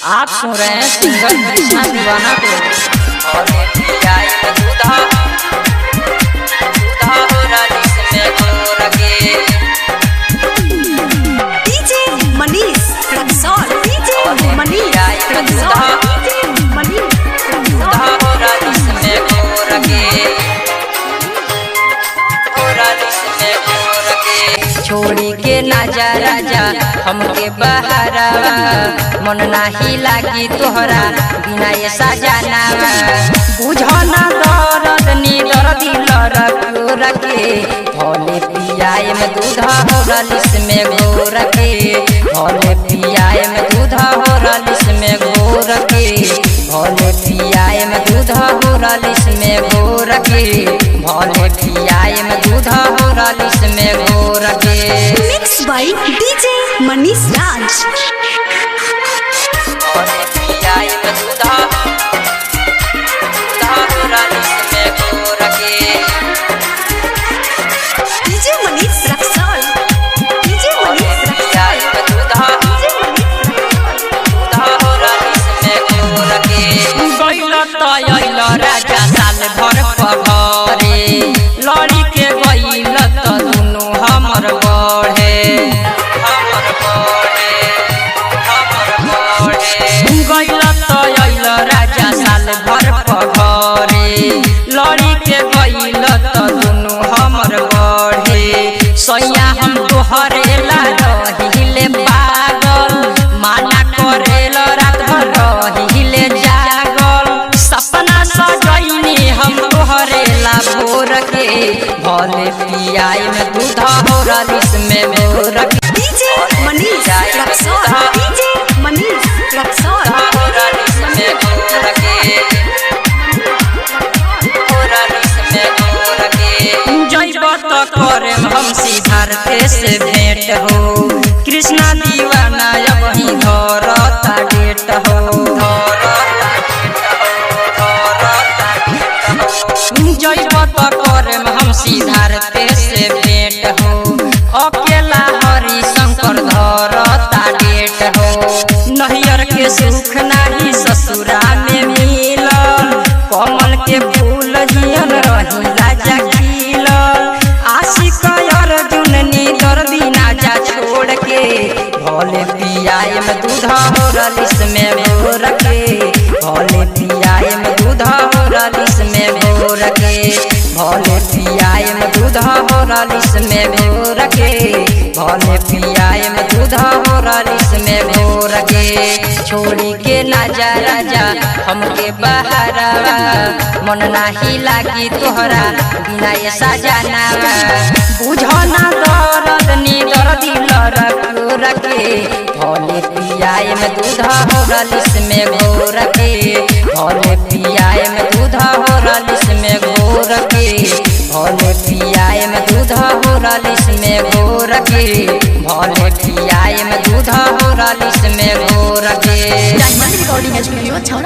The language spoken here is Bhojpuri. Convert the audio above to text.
आप सुन रहे हैं सिंगर कृष्णा दीवाना को। DJ Manish Raxaul, DJ Manish Raxaul, DJ Manish छोड़ी के ना जा राजा हमके बहारावा, मन नाही लागी तोहरा बिना ये सजनावा। बुझो ना दर्द नी दर्दी लड़कोर के, भोले पियाए में दूध हो रलिस में घोर के, भोले पियाए में दूध हो रलिस में घोर के, भोले पियाए में दूध हो रलिस में घोर के, भोले पियाए में दूध हो रलिस में घोर के। मिक्स बाय डीजे मनीष राज। भोले पियाए में दूध हो रलिस में घोर के। डीजे मनीष रक्सौल, डीजे मनीष पियाए में दूध हो रलिस में घोर के। गइल त अइल राजा साल भर पघरे, लड़ी के गइल त दुनु हमर बढ़े, हमर बढ़े, हमर बढ़े। गइल त अइल राजा साल भर पघरे, लड़ी के गइल त दुनु हमर बढ़े। सैया हम तोहरे ला रहिले पागल, माना करेल रात भर रहिले जागल। सपना सजैनी हम तोहरे ला भोर के, भोले पियाए में दूध हो रलिस में भोर के। डीजे मनीष रक्सौल, डीजे मनीष रक्सौल, हो रलिस में भोर के, हो रलिस में भोर के। जइब त करेम हम सिद्धार्थ से भेंट हो, कृष्णा दीवाना अब ही धरता डेट हो, जइब त करेम हम सिद्धार्थ से भेंट हो, अकेला हरि शंकर धरता डेट हो। नहियर के सुख नाही ससुरा में मिलल, कमल के फूल जियन रही राजा खिलल। आशिक अर्जुन नी दर्दी ना जा छोड़ के, भोले पियाए में दूध हो रलिस में भोर के, भोले पियाए में दूध हो रलिस में भोर के, भोले पियाए में दूध हो रलिस में भोर के, भोले पियाए में दूध हो रलिस में भोर के। छोड़ी के ना जा राजा हमके बहारावा, मन नाही लागी तोहरा बिना ये सजनावा। बुझो ना दर्द नी दर्दी लड़कोर के, भोले पियाए में दूध हो रलिस में घोर के, भोले पियाए में दूध हो रलिस में घोर के, भोले पियाए में दूध हो रलिस में घोर के, भोले पियाए में दूध हो रलिस में घोर के। डायमंड रिकॉर्डिंग एजुकेशन अच्छा